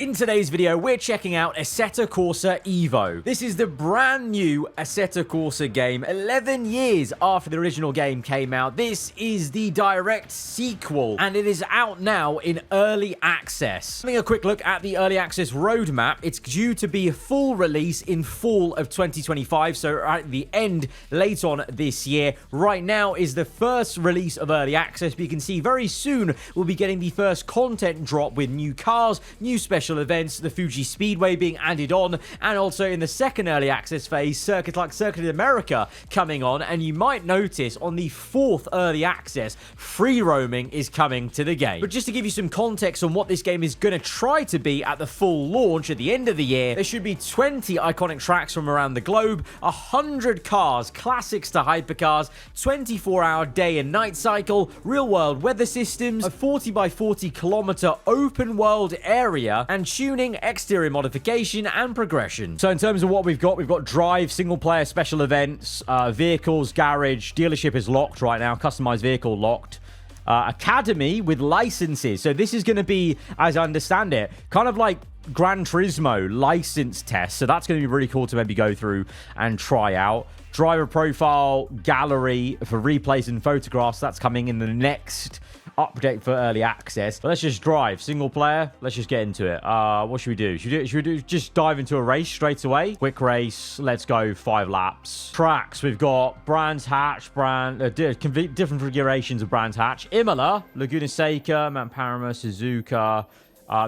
In today's video, we're checking out Assetto Corsa EVO. This is the brand new Assetto Corsa game, 11 years after the original game came out. This is the direct sequel, and it is out now in early access. Having a quick look at the early access roadmap, it's due to be a full release in fall of 2025, so at the end, late on this year. Right now is the first release of early access, but you can see very soon we'll be getting the first content drop with new cars, new special events, the Fuji Speedway being added on, and also in the second early access phase, circuits like Circuit of America coming on. And you might notice on the fourth early access, free roaming is coming to the game. But just to give you some context on what this game is going to try to be at the full launch at the end of the year, there should be 20 iconic tracks from around the globe, 100 cars, classics to hypercars, 24-hour day and night cycle, real-world weather systems, a 40 by 40 kilometer open world area, and tuning, exterior modification, and progression. So in terms of what we've got drive, single player, special events, vehicles, garage, dealership is locked right now, customized vehicle locked, academy with licenses. So this is going to be, as I understand it, kind of like Gran Turismo license test. So that's going to be really cool to maybe go through and try out. Driver profile gallery for replays and photographs. That's coming in the next update for early access. But let's just drive. Single player. Let's just get into it. What should we do? Should we do just dive into a race straight away? Quick race. Let's go 5 laps. Tracks. We've got Brands Hatch, different configurations of Brands Hatch. Imola, Laguna Seca, Mount Parama, Suzuka.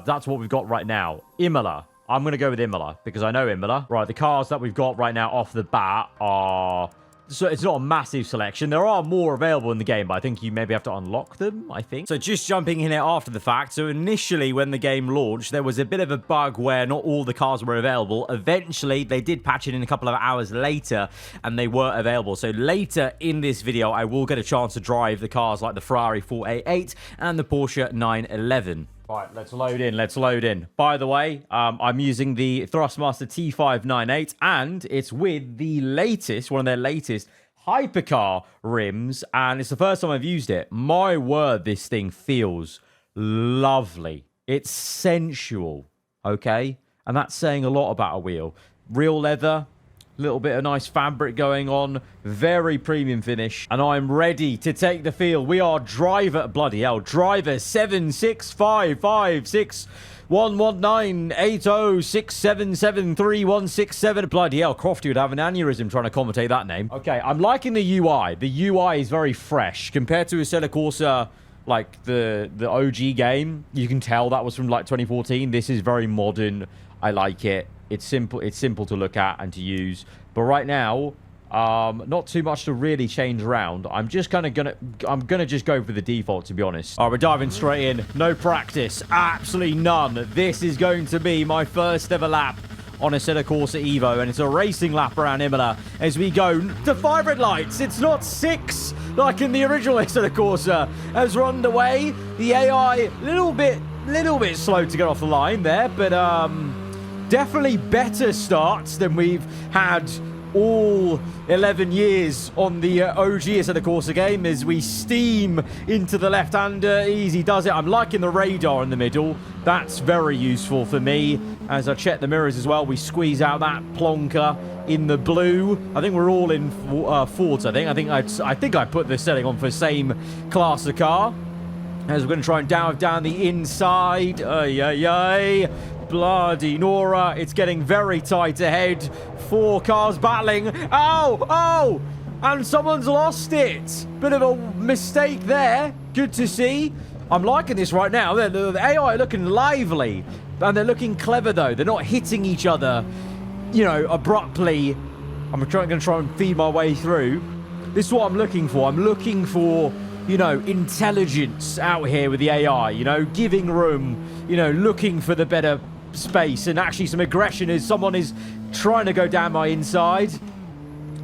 That's what we've got right now. Imola. I'm going to go with Imola because I know Imola. Right, the cars that we've got right now off the bat are... So it's not a massive selection. There are more available in the game, but I think you maybe have to unlock them, I think. So just jumping in here after the fact. So initially, when the game launched, there was a bit of a bug where not all the cars were available. Eventually, they did patch it in a couple of hours later, and they were available. So later in this video, I will get a chance to drive the cars like the Ferrari 488 and the Porsche 911. Right, let's load in. Let's load in. By the way, I'm using the Thrustmaster T598, and it's with the latest, one of their latest hypercar rims, and it's the first time I've used it. My word, this thing feels lovely. It's sensual, okay? And that's saying a lot about a wheel. Real leather. Little bit of nice fabric going on, very premium finish, and I'm ready to take the field. We are driver, bloody hell, driver 76556119806773167. Bloody hell, Crofty would have an aneurysm trying to commentate that name. Okay, I'm liking the UI. The UI is very fresh compared to Assetto Corsa, like the OG game. You can tell that was from like 2014. This is very modern. I like it. It's simple to look at and to use. But right now, not too much to really change around. I'm just kind of gonna just go for the default, to be honest. All right, we're diving straight in. No practice, absolutely none. This is going to be my first ever lap on Assetto Corsa EVO, and it's a racing lap around Imola as we go to 5 red lights. It's not 6 like in the original Assetto Corsa. As we're underway, the AI little bit slow to get off the line there, but definitely better starts than we've had all 11 years on the OG Assetto Corsa game as we steam into the left-hander. Easy does it. I'm liking the radar in the middle. That's very useful for me. As I check the mirrors as well, we squeeze out that plonker in the blue. I think we're all in Fords, I think. I think I put the setting on for the same class of car. As we're going to try and dive down the inside. Bloody Nora. It's getting very tight ahead. 4 cars battling. Oh! And someone's lost it. Bit of a mistake there. Good to see. I'm liking this right now. The AI are looking lively. And they're looking clever, though. They're not hitting each other, you know, abruptly. I'm going to try and feed my way through. This is what I'm looking for. I'm looking for, you know, intelligence out here with the AI, you know, giving room, you know, looking for the better space, and actually some aggression as someone is trying to go down my inside.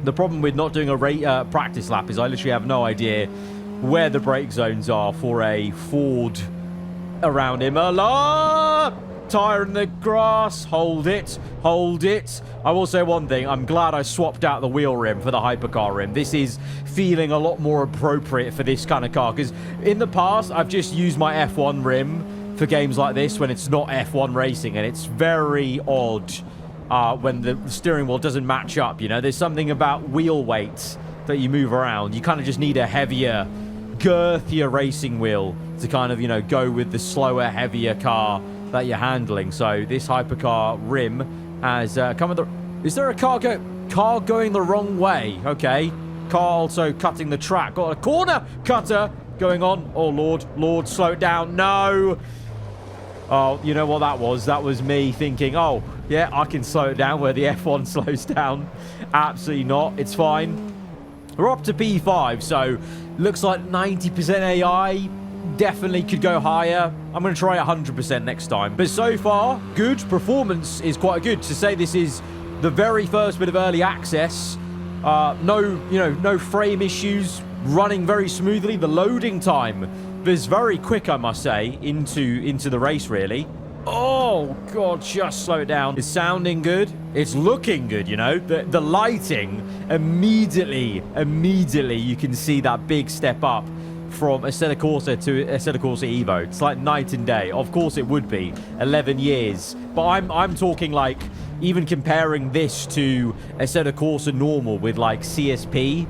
The problem with not doing a practice lap is I literally have no idea where the brake zones are for a Ford around Imola. Tire in the grass. Hold it. Hold it. I will say one thing. I'm glad I swapped out the wheel rim for the hypercar rim. This is feeling a lot more appropriate for this kind of car, because in the past I've just used my F1 rim for games like this when it's not F1 racing, and it's very odd when the steering wheel doesn't match up, you know? There's something about wheel weight that you move around. You kind of just need a heavier, girthier racing wheel to kind of, you know, go with the slower, heavier car that you're handling. So this hypercar rim has come with the... Is there a car going the wrong way? Okay. Car also cutting the track. Got a corner cutter going on. Oh, Lord, slow it down. No. Oh, you know what that was? That was me thinking, oh, yeah, I can slow it down where the F1 slows down. Absolutely not. It's fine. We're up to P5, so looks like 90% AI. Definitely could go higher. I'm going to try 100% next time. But so far, good. Performance is quite good. To say this is the very first bit of early access, no frame issues, running very smoothly. The loading time is very quick, I must say, into the race, really. Oh, God, just slow it down. It's sounding good. It's looking good, you know. The lighting, immediately, you can see that big step up from Assetto Corsa to Assetto Corsa EVO. It's like night and day. Of course it would be. 11 years. But I'm talking like, even comparing this to Assetto Corsa normal with like CSP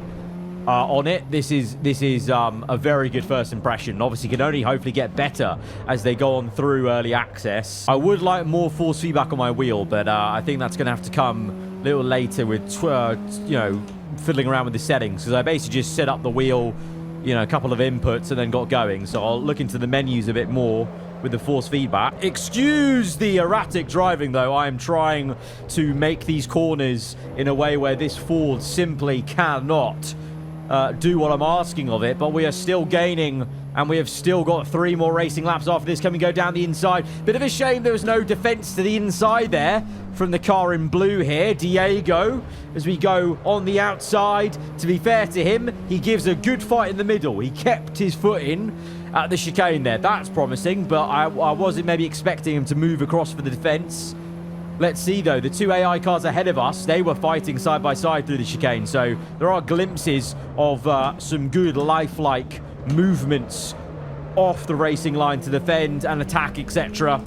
on it, this is a very good first impression. Obviously can only hopefully get better as they go on through early access. I would like more force feedback on my wheel, but I think that's going to have to come a little later with fiddling around with the settings, because I basically just set up the wheel, you know, a couple of inputs and then got going. So I'll look into the menus a bit more with the force feedback. Excuse the erratic driving, though. I am trying to make these corners in a way where this Ford simply cannot do what I'm asking of it, but we are still gaining, and we have still got 3 more racing laps after this. Can we go down the inside? Bit of a shame there was no defense to the inside there from the car in blue here, Diego, as we go on the outside. To be fair to him, he gives a good fight in the middle. He kept his foot in at the chicane there. That's promising, but I wasn't maybe expecting him to move across for the defense. Let's see, though. The 2 AI cars ahead of us, they were fighting side by side through the chicane. So there are glimpses of some good lifelike movements off the racing line to defend and attack, etc.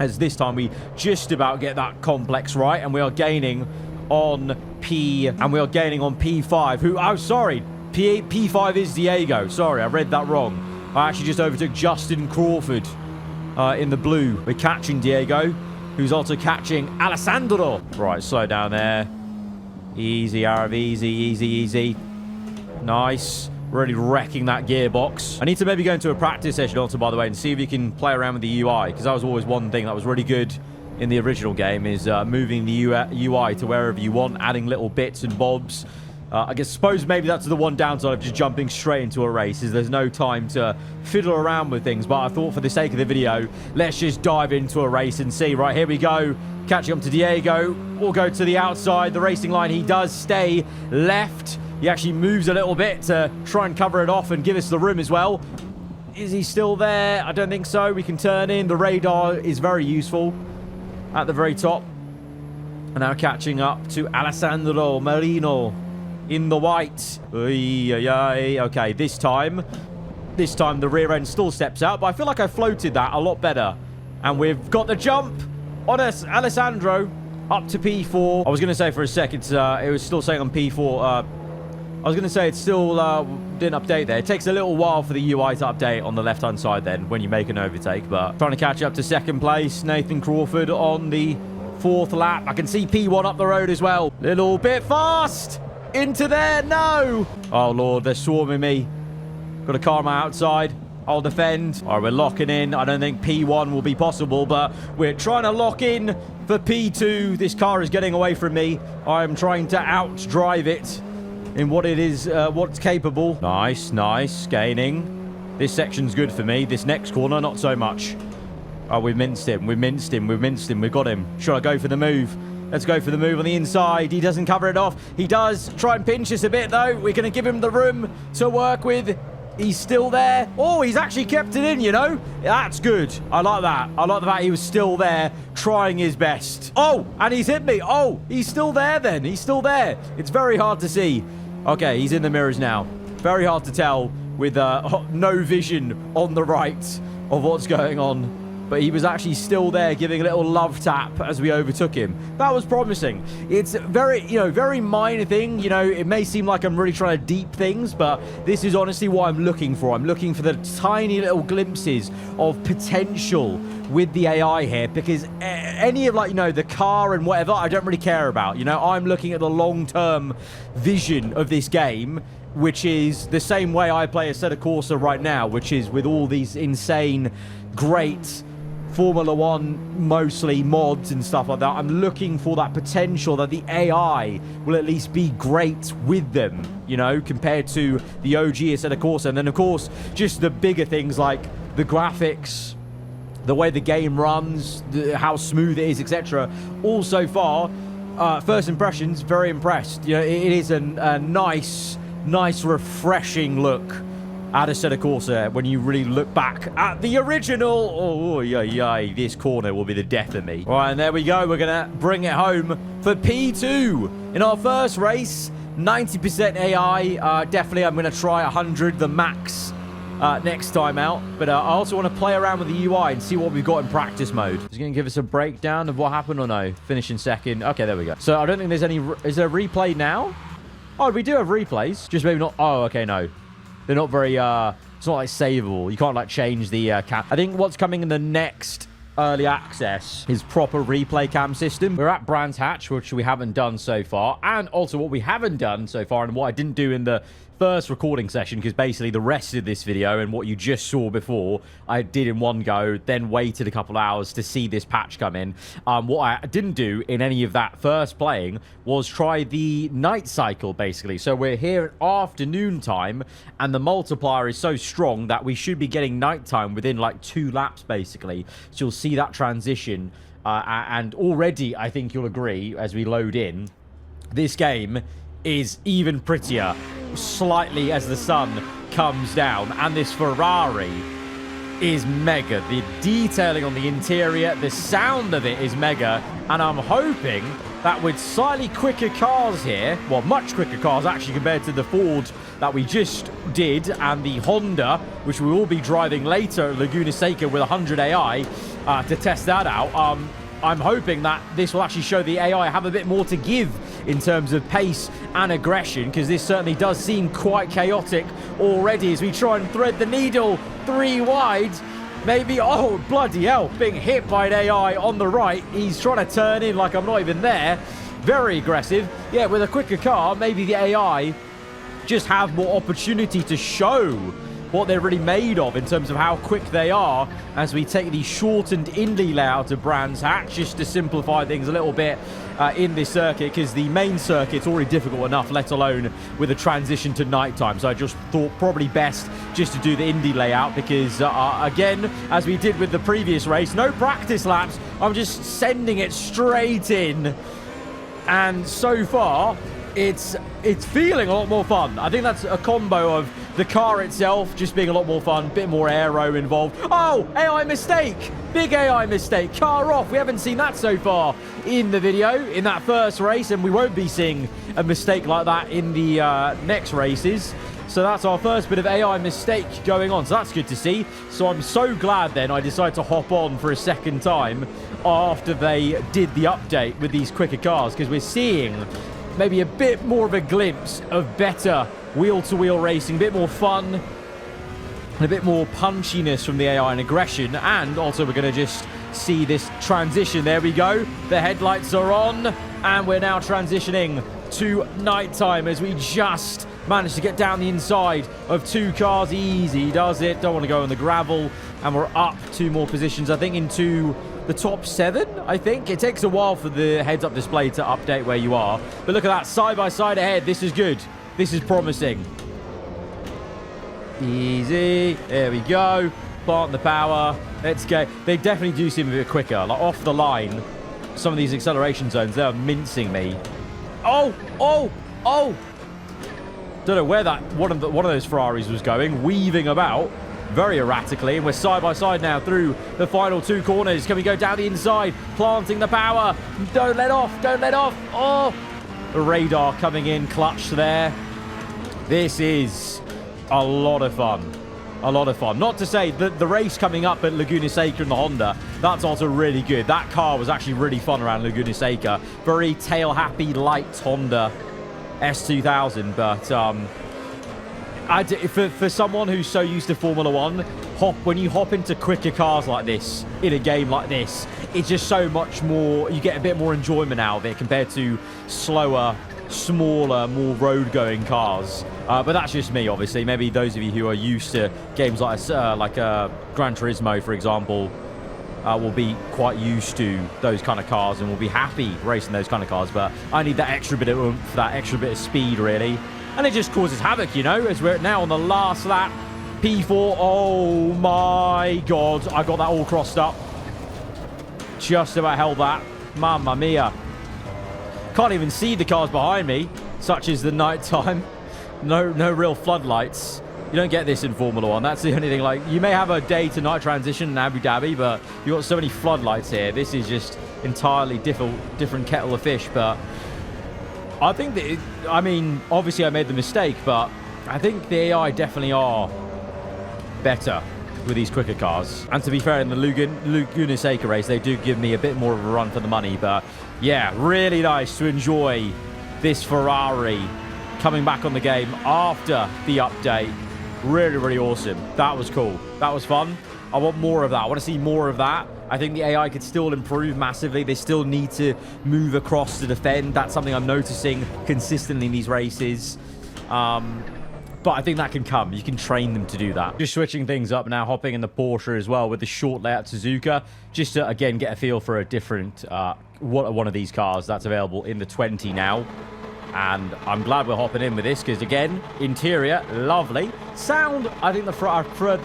As this time we just about get that complex right, and we are gaining on P5. Who? Oh, sorry. P5 is Diego. Sorry, I read that wrong. I actually just overtook Justin Crawford in the blue. We're catching Diego, who's also catching Alessandro. Right, slow down there. Easy, Arab, easy. Nice. Really wrecking that gearbox. I need to maybe go into a practice session also, by the way, and see if you can play around with the UI, because that was always one thing that was really good in the original game, is moving the UI to wherever you want, adding little bits and bobs. I suppose maybe that's the one downside of just jumping straight into a race, is there's no time to fiddle around with things. But I thought for the sake of the video, let's just dive into a race and see. Right, here we go. Catching up to Diego. We'll go to the outside. The racing line, he does stay left. He actually moves a little bit to try and cover it off and give us the room as well. Is he still there? I don't think so. We can turn in. The radar is very useful at the very top. And now catching up to Alessandro Marino in the white. Okay, this time the rear end still steps out, but I feel like I floated that a lot better. And we've got the jump on us, Alessandro, up to P4. I was going to say for a second, it was still saying on P4. I was going to say it still didn't update there. It takes a little while for the UI to update on the left-hand side then when you make an overtake. But trying to catch up to second place. Nathan Crawford on the 4th lap. I can see P1 up the road as well. Little bit fast. Into there. No. Oh, Lord. They're swarming me. Got a car on my outside. I'll defend. All right, we're locking in. I don't think P1 will be possible, but we're trying to lock in for P2. This car is getting away from me. I'm trying to outdrive it in what it is, what's capable. Nice, gaining. This section's good for me. This next corner, not so much. Oh, we minced him. We've got him. Should I go for the move? Let's go for the move on the inside. He doesn't cover it off. He does try and pinch us a bit, though. We're going to give him the room to work with. He's still there. Oh, he's actually kept it in, you know. That's good. I like that. I like the fact he was still there, trying his best. Oh, and he's hit me. Oh, he's still there then. He's still there. It's very hard to see. Okay, he's in the mirrors now. Very hard to tell with no vision on the right. of what's going on. But he was actually still there giving a little love tap as we overtook him. That was promising. It's very, very minor thing. It may seem like I'm really trying to deep things, but this is honestly what I'm looking for. I'm looking for the tiny little glimpses of potential with the AI here, because any of the car and whatever, I don't really care about. I'm looking at the long-term vision of this game, which is the same way I play Assetto Corsa right now, which is with all these insane, great Formula 1, mostly mods and stuff like that. I'm looking for that potential that the AI will at least be great with them, compared to the OG Assetto Corsa. And then, of course, just the bigger things like the graphics, the way the game runs, how smooth it is, etc. All so far, first impressions, very impressed. It is a nice, refreshing look at Assetto Corsa when you really look back at the original. Oh, yeah, this corner will be the death of me. All right, and there we go. We're going to bring it home for P2. In our first race, 90% AI. Definitely, I'm going to try 100, the max, next time out. But I also want to play around with the UI and see what we've got in practice mode. Is going to give us a breakdown of what happened or no? Finishing second. Okay, there we go. So I don't think there's any... Is there a replay now? Oh, we do have replays. Just maybe not... Oh, okay, no. They're not very, it's not like savable. You can't change the cam. I think what's coming in the next early access is proper replay cam system. We're at Brands Hatch, which we haven't done so far. And also what we haven't done so far, and what I didn't do in the first recording session, because basically the rest of this video and what you just saw before, I did in one go, then waited a couple hours to see this patch come in. What I didn't do in any of that first playing was try the night cycle, basically. So we're here at afternoon time, and the multiplier is so strong that we should be getting nighttime within 2 laps, basically. So you'll see that transition, and already, I think you'll agree, as we load in, this game is even prettier slightly as the sun comes down, and this Ferrari is mega. The detailing on the interior, the sound of it is mega, and I'm hoping that with slightly quicker cars here, well, much quicker cars actually compared to the Ford that we just did, and the Honda, which we will be driving later at Laguna Seca with 100 AI to test that out. I'm hoping that this will actually show the AI have a bit more to give in terms of pace and aggression, because this certainly does seem quite chaotic already as we try and thread the needle 3 wide. Maybe, oh, bloody hell, being hit by an AI on the right. He's trying to turn in like I'm not even there. Very aggressive. Yeah, with a quicker car, maybe the AI just have more opportunity to show what they're really made of in terms of how quick they are as we take the shortened Indy layout of Brands Hatch, just to simplify things a little bit in this circuit, because the main circuit's already difficult enough, let alone with a transition to nighttime. So I just thought probably best just to do the Indy layout, because again, as we did with the previous race, no practice laps. I'm just sending it straight in, and so far it's feeling a lot more fun. I think that's a combo of the car itself just being a lot more fun, bit more aero involved. Oh, AI mistake! Big AI mistake. Car off. We haven't seen that so far in the video, in that first race, and we won't be seeing a mistake like that in the next races. So that's our first bit of AI mistake going on. So that's good to see. So I'm so glad then I decided to hop on for a second time after they did the update with these quicker cars, because we're seeing maybe a bit more of a glimpse of better wheel-to-wheel racing, a bit more fun, and a bit more punchiness from the AI and aggression. And also we're going to just see this transition. There we go. The headlights are on, and we're now transitioning to nighttime as we just managed to get down the inside of 2 cars. Easy does it. Don't want to go on the gravel, and we're up 2 more positions, I think, into the top 7, I think. It takes a while for the heads-up display to update where you are. But look at that, side-by-side ahead. This is good. This is promising. Easy. There we go. Plant the power. Let's go. They definitely do seem a bit quicker. Like, off the line, some of these acceleration zones, they're mincing me. Oh! Oh! Oh! Don't know where that one of those Ferraris was going, weaving about very erratically, and we're side by side now through the final 2 corners. Can we go down the inside, planting the power? Don't let off, don't let off. Oh, the radar coming in clutch there. This is a lot of fun. A lot of fun. Not to say that the race coming up at Laguna Seca in the Honda, that's also really good. That car was actually really fun around Laguna Seca. Very tail-happy, light Honda S2000. But for someone who's so used to Formula 1, when you hop into quicker cars like this, in a game like this, it's just so much more, you get a bit more enjoyment out of it compared to slower, smaller, more road-going cars. But that's just me, obviously. Maybe those of you who are used to games like Gran Turismo, for example, will be quite used to those kind of cars and will be happy racing those kind of cars. But I need that extra bit of oomph, that extra bit of speed, really. And it just causes havoc, you know, as we're now on the last lap. P4, oh my God. I got that all crossed up. Just about held that. Mamma mia. Can't even see the cars behind me, such as the night time. No real floodlights. You don't get this in Formula 1. That's the only thing. Like, you may have a day to night transition in Abu Dhabi, but you've got so many floodlights here. This is just entirely different kettle of fish. But I think that, I mean, obviously I made the mistake, but I think the AI definitely are better with these quicker cars. And to be fair, in the Laguna Seca race, they do give me a bit more of a run for the money. But yeah, really nice to enjoy this Ferrari coming back on the game after the update. Really, really awesome. That was cool. That was fun. I want more of that. I want to see more of that. I think the AI could still improve massively. They still need to move across to defend. That's something I'm noticing consistently in these races. But I think that can come. You can train them to do that. Just switching things up now, hopping in the Porsche as well with the short layout Suzuka, just to, again, get a feel for a different one of these cars that's available in the 20 now. And I'm glad we're hopping in with this because, again, interior, lovely. Sound, I think I prefer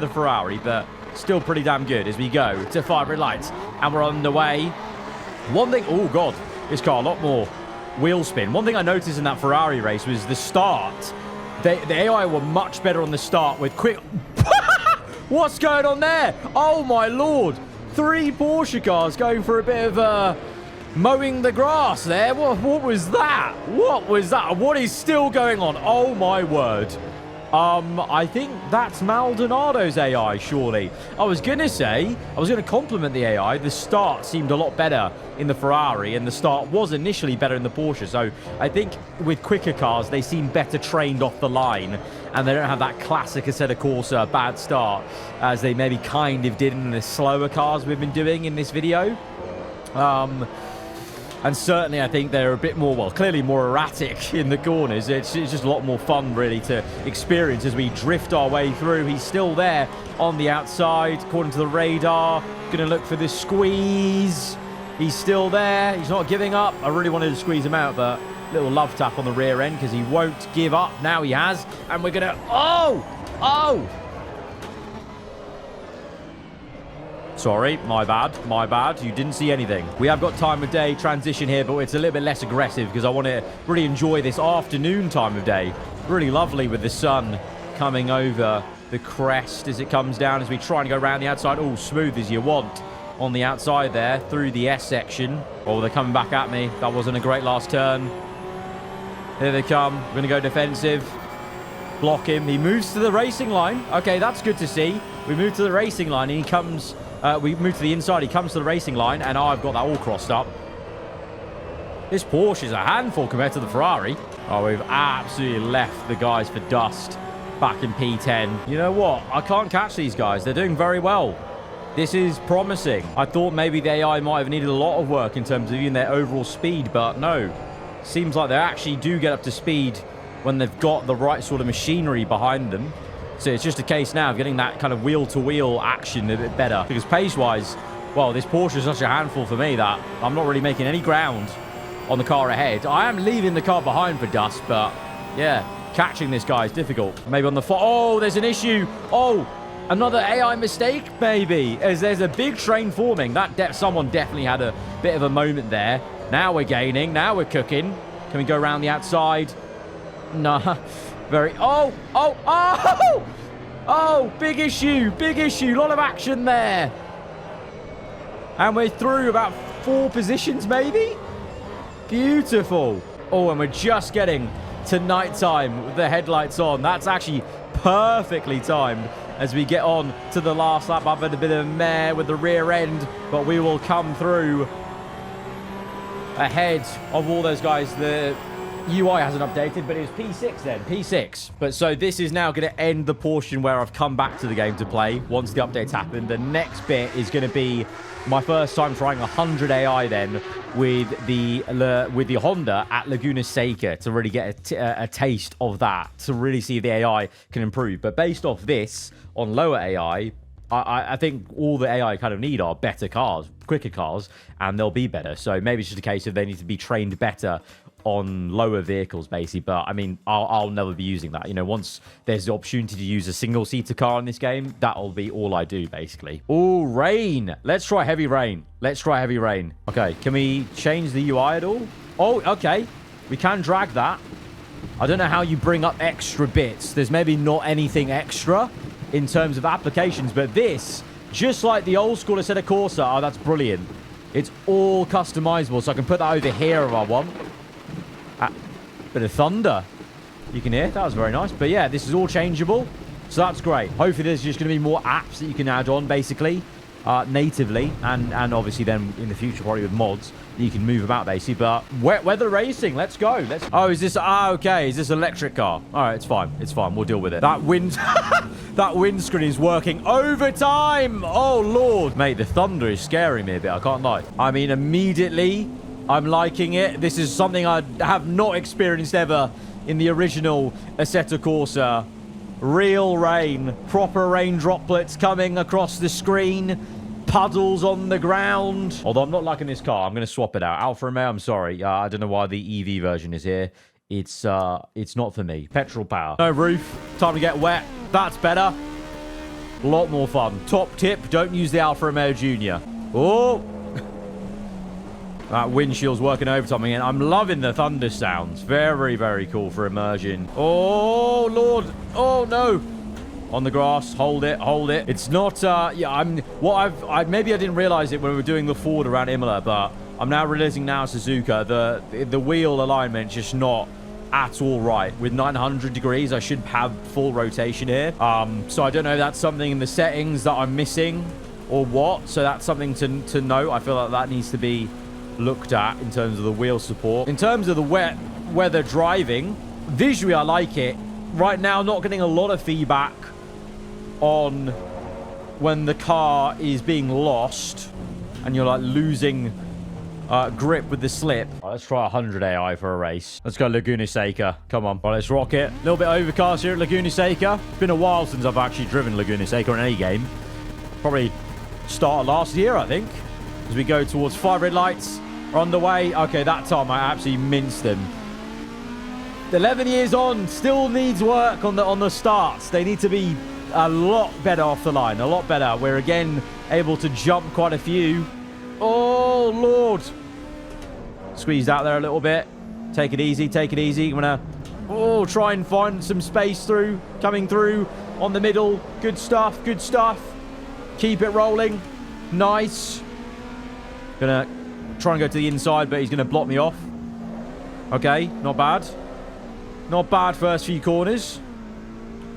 the Ferrari, but still pretty damn good as we go to Fibre Lights. And we're on the way. One thing, oh, God, this car, a lot more wheel spin. One thing I noticed in that Ferrari race was the start. The AI were much better on the start with quick... What's going on there? Oh, my Lord. 3 Porsche cars going for a bit of mowing the grass there. What was that? What was that? What is still going on? Oh, my word. I think that's Maldonado's AI, surely. I was going to compliment the AI. The start seemed a lot better in the Ferrari, and the start was initially better in the Porsche. So I think with quicker cars, they seem better trained off the line, and they don't have that classic Assetto Corsa bad start, as they maybe kind of did in the slower cars we've been doing in this video. And certainly, I think they're a bit more, well, clearly more erratic in the corners. It's just a lot more fun, really, to experience as we drift our way through. He's still there on the outside, according to the radar. Going to look for this squeeze. He's still there. He's not giving up. I really wanted to squeeze him out, but little love tap on the rear end because he won't give up. Now he has. And we're going to... Oh! Sorry, my bad. You didn't see anything. We have got time of day transition here, but it's a little bit less aggressive because I want to really enjoy this afternoon time of day. Really lovely with the sun coming over the crest as it comes down as we try and go around the outside. Oh, smooth as you want on the outside there through the S section. Oh, they're coming back at me. That wasn't a great last turn. Here they come. We're going to go defensive. Block him. He moves to the racing line. Okay, that's good to see. We move to the racing line and he comes... we move to the inside. He comes to the racing line, and I've got that all crossed up. This Porsche is a handful compared to the Ferrari. Oh, we've absolutely left the guys for dust back in P10. You know what? I can't catch these guys. They're doing very well. This is promising. I thought maybe the AI might have needed a lot of work in terms of even their overall speed, but no. Seems like they actually do get up to speed when they've got the right sort of machinery behind them. So it's just a case now of getting that kind of wheel-to-wheel action a bit better. Because pace-wise, well, this Porsche is such a handful for me that I'm not really making any ground on the car ahead. I am leaving the car behind for dust, but yeah, catching this guy is difficult. Maybe on the... Oh, there's an issue. Oh, another AI mistake, maybe. As there's a big train forming. Someone definitely had a bit of a moment there. Now we're gaining. Now we're cooking. Can we go around the outside? No. Very... Oh! Big issue. A lot of action there. And we're through about 4 positions, maybe? Beautiful. Oh, and we're just getting to nighttime with the headlights on. That's actually perfectly timed. as we get on to the last lap. I've had a bit of a mare with the rear end, but we will come through ahead of all those guys. The UI hasn't updated, but it was P6 then. P6. But so this is now going to end the portion where I've come back to the game to play once the updates happen. The next bit is going to be my first time trying 100 AI then with the Honda at Laguna Seca to really get a taste of that, to really see if the AI can improve. But based off this, on lower AI, I think all the AI kind of need are better cars, quicker cars, and they'll be better. So maybe it's just a case of they need to be trained better on lower vehicles, basically. But I mean, I'll never be using that. You know, once there's the opportunity to use a single-seater car in this game, that'll be all I do, basically. Oh, rain. Let's try heavy rain. Let's try heavy rain. Okay, can we change the UI at all? Oh, okay. We can drag that. I don't know how you bring up extra bits. There's maybe not anything extra in terms of applications, but this, just like the old school Assetto Corsa, oh, that's brilliant. It's all customizable, so I can put that over here if I want. Bit of thunder you can hear. That was very nice. But yeah, this is all changeable, so that's great. Hopefully there's just going to be more apps that you can add on, basically, natively, and obviously then in the future probably with mods that you can move about, basically. But wet weather racing, let's go. Oh, is this okay, is this an electric car? All right, it's fine, we'll deal with it. That wind that windscreen is working overtime. Oh lord, mate, the thunder is scaring me a bit, I can't lie. I mean, immediately I'm liking it. This is something I have not experienced ever in the original Assetto Corsa. Real rain, proper rain droplets coming across the screen, puddles on the ground. Although I'm not liking this car, I'm going to swap it out. Alfa Romeo, I'm sorry. I don't know why the EV version is here. It's not for me. Petrol power. No roof. Time to get wet. That's better. A lot more fun. Top tip, don't use the Alfa Romeo Junior. Oh! That windshield's working overtime again. I'm loving the thunder sounds. Very, very cool for immersion. Oh, Lord. Oh, no. On the grass. Hold it. Hold it. It's not, yeah, maybe I didn't realize it when we were doing the Ford around Imola, but I'm now realizing now, Suzuka, the wheel alignment's just not at all right. With 900 degrees, I should have full rotation here. So I don't know if that's something in the settings that I'm missing or what. So that's something to note. I feel like that needs to be looked at in terms of the wheel support. In terms of the wet weather driving, visually I like it. Right now, not getting a lot of feedback on when the car is being lost and you're like losing grip with the slip. Right, let's try 100 AI for a race. Let's go Laguna Seca. Come on. Right, let's rock it. A little bit overcast here at Laguna Seca. It's been a while since I've actually driven Laguna Seca in any game. Probably start of last year, I think. As we go towards 5 red lights are on the way. Okay, that time I absolutely minced them. 11 years on, still needs work on the starts. They need to be a lot better off the line, a lot better. We're again able to jump quite a few. Oh lord, squeezed out there a little bit. Take it easy, take it easy. I'm gonna try and find some space coming through on the middle. Good stuff, good stuff. Keep it rolling. Nice. Gonna try and go to the inside, but he's gonna block me off. Okay, not bad. Not bad first few corners.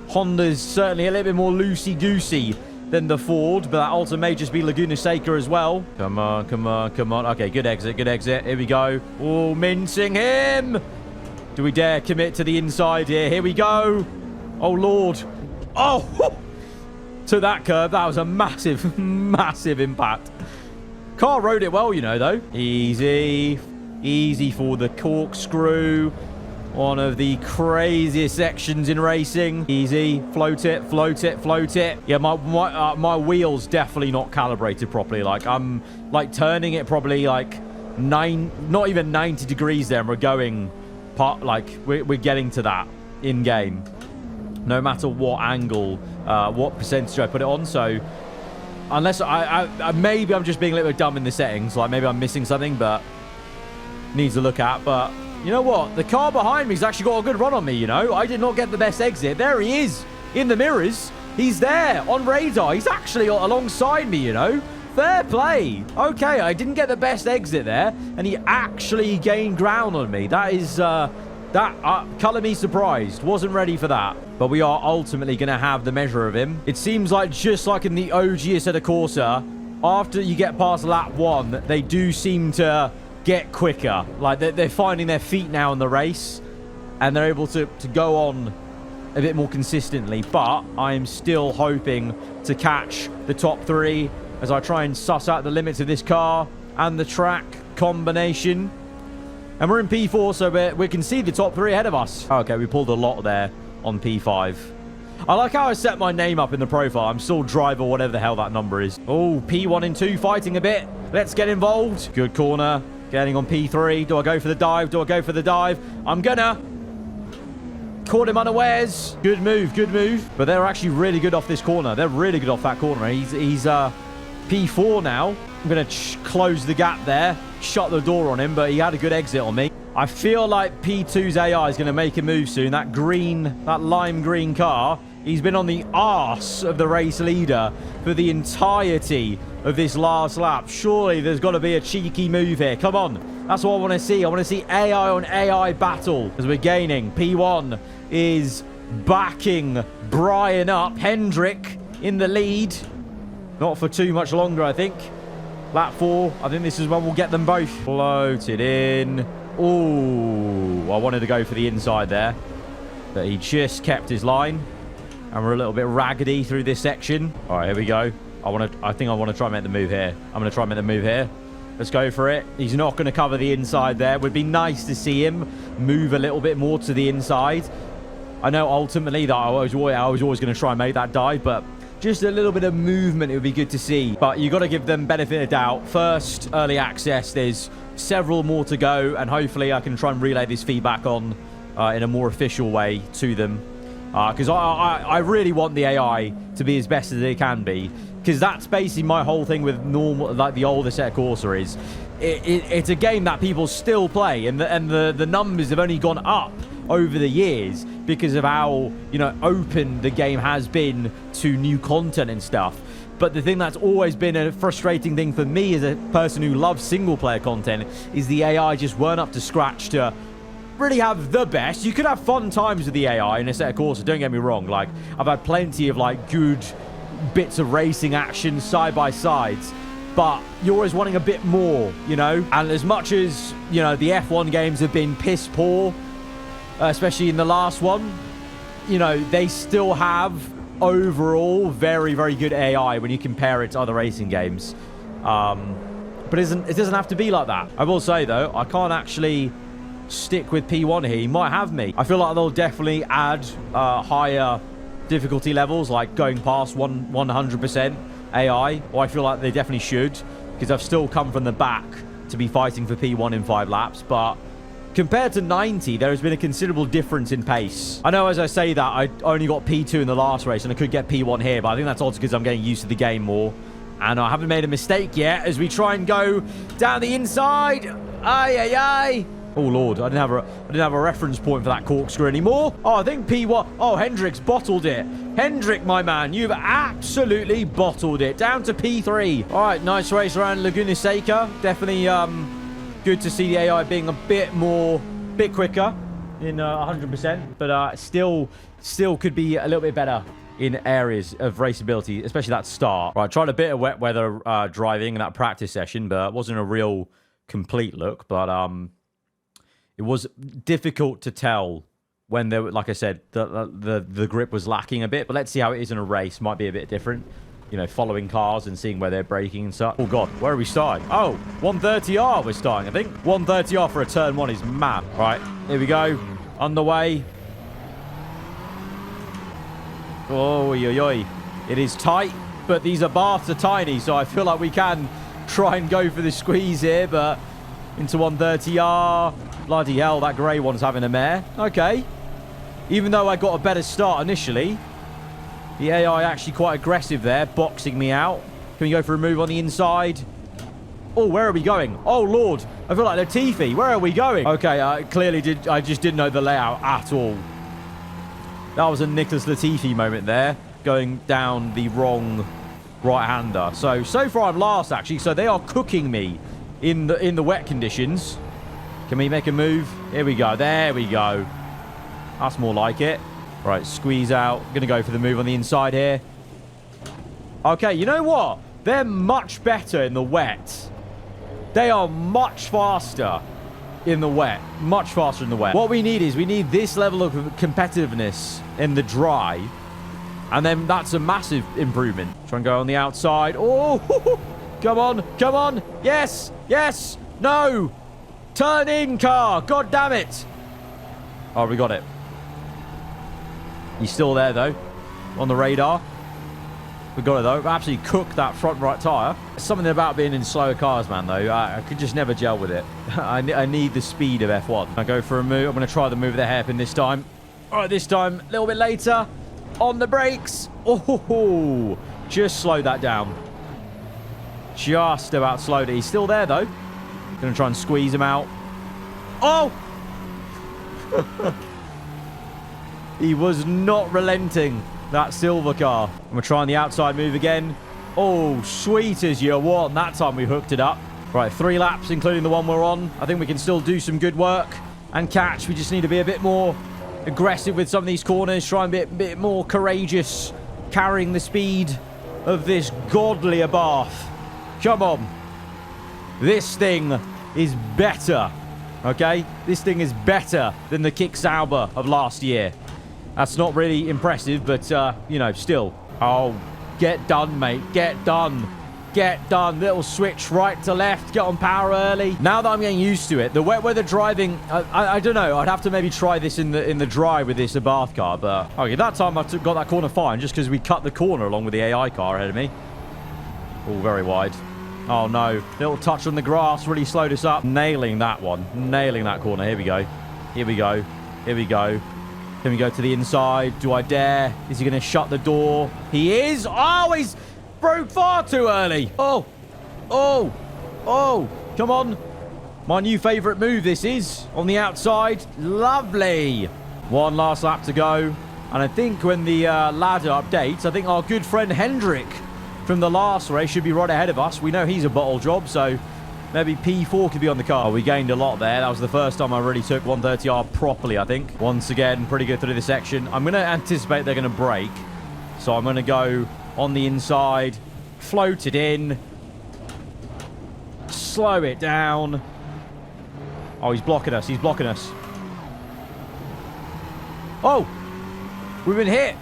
Honda's certainly a little bit more loosey-goosey than the Ford, but that also may just be Laguna Seca as well. Come on, come on, come on. Okay, good exit, good exit. Here we go. Oh, mincing him. Do we dare commit to the inside here? Here we go. Oh, Lord. Oh, to that curve. That was a massive, massive impact. Car rode it well, you know, though. Easy. Easy for the corkscrew. One of the craziest sections in racing. Easy. Float it, float it, float it. Yeah, my wheel's definitely not calibrated properly. Like, I'm, like, turning it probably, like, not even 90 degrees there, and we're going, we're getting to that in-game. No matter what angle, what percentage I put it on, so... Unless maybe I'm just being a little bit dumb in the settings. Like, maybe I'm missing something, but needs to look at. But you know what? The car behind me's actually got a good run on me, you know? I did not get the best exit. There he is in the mirrors. He's there on radar. He's actually alongside me, you know? Fair play. Okay, I didn't get the best exit there, and he actually gained ground on me. That That, color me surprised. Wasn't ready for that. But we are ultimately going to have the measure of him. It seems like just like in the OG Assetto Corsa, after you get past lap 1, they do seem to get quicker. Like, they're finding their feet now in the race. And they're able to go on a bit more consistently. But I am still hoping to catch the top 3 as I try and suss out the limits of this car and the track combination. And we're in P4, so we can see the top 3 ahead of us. Okay, we pulled a lot there on P5. I like how I set my name up in the profile. I'm still driver, whatever the hell that number is. Oh, P1 and 2 fighting a bit. Let's get involved. Good corner. Getting on P3. Do I go for the dive? Do I go for the dive? I'm gonna. Caught him unawares. Good move, good move. But they're actually really good off this corner. They're really good off that corner. He's P4 now. I'm going to close the gap there. Shut the door on him, but he had a good exit on me. I feel like P2's AI is going to make a move soon. That lime green car, he's been on the arse of the race leader for the entirety of this last lap. Surely there's got to be a cheeky move here. Come on. That's what I want to see. I want to see AI on AI battle as we're gaining. P1 is backing Brian up. Hendrick in the lead. Not for too much longer, I think. Lap 4. I think this is when we'll get them both. Floated in. Ooh. I wanted to go for the inside there. But he just kept his line. And we're a little bit raggedy through this section. All right, here we go. I think I want to try and make the move here. I'm going to try and make the move here. Let's go for it. He's not going to cover the inside there. Would be nice to see him move a little bit more to the inside. I know ultimately that I was always going to try and make that dive, but just a little bit of movement, it would be good to see. But you got to give them benefit of doubt. First, early access. There's several more to go, and hopefully I can try and relay this feedback on in a more official way to them. Because I really want the AI to be as best as it can be. Because that's basically my whole thing with normal, like the old Assetto Corsa is. It's a game that people still play, and the numbers have only gone up over the years because of how, you know, open the game has been to new content and stuff. But the thing that's always been a frustrating thing for me as a person who loves single-player content is the AI just weren't up to scratch to really have the best. You could have fun times with the AI in Assetto Corsa, don't get me wrong. Like, I've had plenty of, like, good bits of racing action side-by-sides. But you're always wanting a bit more, you know? And as much as, you know, the F1 games have been piss poor, especially in the last one, you know, they still have overall very, very good AI when you compare it to other racing games. But it doesn't have to be like that. I will say, though, I can't actually stick with P1 here. He might have me. I feel like they'll definitely add higher difficulty levels, like going past 100% AI. Or I feel like they definitely should, because I've still come from the back to be fighting for P1 in 5 laps. But compared to 90, there has been a considerable difference in pace. I know as I say that, I only got P2 in the last race, and I could get P1 here, but I think that's also because I'm getting used to the game more. And I haven't made a mistake yet as we try and go down the inside. Ay, ay, ay. Oh, Lord, I didn't have a reference point for that corkscrew anymore. Oh, I think P1... Oh, Hendrick's bottled it. Hendrick, my man, you've absolutely bottled it. Down to P3. All right, nice race around Laguna Seca. Definitely good to see the AI being a bit quicker in 100%. But still could be a little bit better in areas of raceability, especially that start. Right, tried a bit of wet weather driving in that practice session, but it wasn't a real complete look. But it was difficult to tell when there, like I said, the grip was lacking a bit. But let's see how it is in a race. Might be a bit different, you know, following cars and seeing where they're braking and stuff. Oh God, where are we starting? Oh, 130R we're starting, I think. 130R for a turn 1 is mad. Right, here we go. Underway. Oh, yo. It is tight, but these are baths are tiny, so I feel like we can try and go for the squeeze here, but into 130R. Bloody hell, that grey one's having a mare. Okay. Even though I got a better start initially, the AI actually quite aggressive there, boxing me out. Can we go for a move on the inside? Oh, where are we going? Oh, Lord. I feel like Latifi. Where are we going? Okay, I just didn't know the layout at all. That was a Nicholas Latifi moment there, going down the wrong right-hander. So far I'm last, actually. So they are cooking me in the wet conditions. Can we make a move? Here we go. There we go. That's more like it. Right, squeeze out. Gonna go for the move on the inside here. Okay, you know what? They're much better in the wet. They are much faster in the wet. Much faster in the wet. What we need is we need this level of competitiveness in the dry. And then that's a massive improvement. Try and go on the outside. Oh, come on. Come on. Yes. Yes. No. Turn in, car. God damn it. Oh, we got it. He's still there, though. On the radar. We got it, though. Absolutely cooked that front right tyre. Something about being in slower cars, man, though. I could just never gel with it. I need the speed of F1. I go for a move. I'm going to try the move of the hairpin this time. All right, this time, a little bit later. On the brakes. Oh, just slow that down. Just about slowed it. He's still there, though. Going to try and squeeze him out. Oh! He was not relenting, that silver car. And we're trying the outside move again. Oh, sweet as you want. That time we hooked it up. Right, 3 laps, including the one we're on. I think we can still do some good work and catch. We just need to be a bit more aggressive with some of these corners. Try and be a bit more courageous, carrying the speed of this godly Abarth. Come on. This thing is better, okay? This thing is better than the Kick Sauber of last year. That's not really impressive, but, you know, still. Oh, get done, mate. Get done. Get done. Little switch right to left. Get on power early. Now that I'm getting used to it, the wet weather driving, I don't know. I'd have to maybe try this in the dry with this Abarth car, but... Okay, that time I got that corner fine, just because we cut the corner along with the AI car ahead of me. Oh, very wide. Oh, no. Little touch on the grass really slowed us up. Nailing that one. Nailing that corner. Here we go. Here we go. Here we go. Can we go to the inside? Do I dare? Is he going to shut the door? He is. Oh, he's broke far too early. Oh. Oh. Oh. Come on. My new favourite move this is. On the outside. Lovely. One last lap to go. And I think when the ladder updates, I think our good friend Hendrick from the last race should be right ahead of us. We know he's a bottle job, so maybe P4 could be on the car. We gained a lot there. That was the first time I really took 130R properly, I think. Once again, pretty good through the section. I'm going to anticipate they're going to brake. So I'm going to go on the inside, float it in, slow it down. Oh, he's blocking us. He's blocking us. Oh, we've been hit.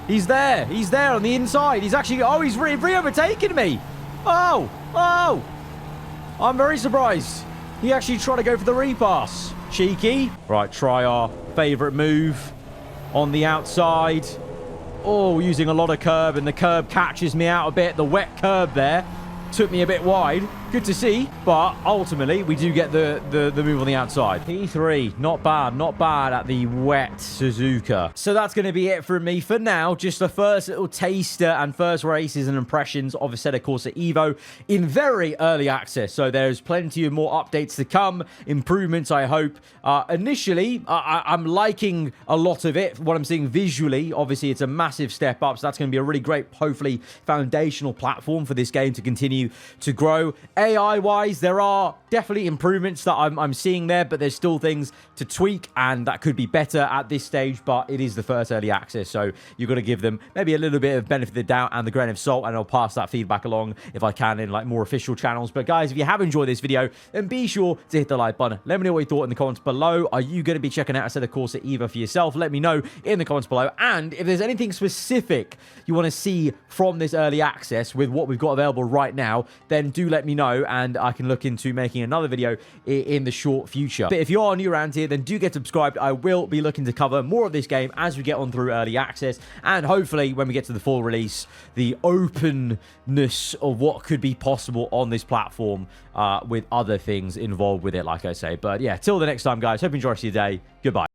He's there. He's there on the inside. He's actually... Oh, he's re-overtaking me. Oh. Oh. I'm very surprised. He actually tried to go for the repass. Cheeky. Right, try our favourite move on the outside. Oh, using a lot of curb, and the curb catches me out a bit. The wet curb there took me a bit wide. Good to see, but ultimately we do get the move on the outside. P3, not bad at the wet Suzuka. So that's going to be it from me for now. Just the first little taster and first races and impressions of Assetto Corsa EVO in very early access. So there's plenty of more updates to come, improvements, I hope. Initially, I'm liking a lot of it. What I'm seeing visually, obviously, it's a massive step up. So that's going to be a really great, hopefully, foundational platform for this game to continue to grow. AI-wise, there are definitely improvements that I'm seeing there, but there's still things to tweak, and that could be better at this stage, but it is the first early access, so you've got to give them maybe a little bit of benefit of the doubt and the grain of salt, and I'll pass that feedback along if I can in like more official channels. But guys, if you have enjoyed this video, then be sure to hit the like button. Let me know what you thought in the comments below. Are you going to be checking out Assetto Corsa EVO for yourself? Let me know in the comments below, and if there's anything specific you want to see from this early access with what we've got available right now, then do let me know, and I can look into making another video in the short future. But if you are new around here, then do get subscribed. I will be looking to cover more of this game as we get on through early access, and hopefully when we get to the full release, the openness of what could be possible on this platform with other things involved with it, like I say. But yeah, till the next time, guys, hope you enjoy the rest of your day. Goodbye.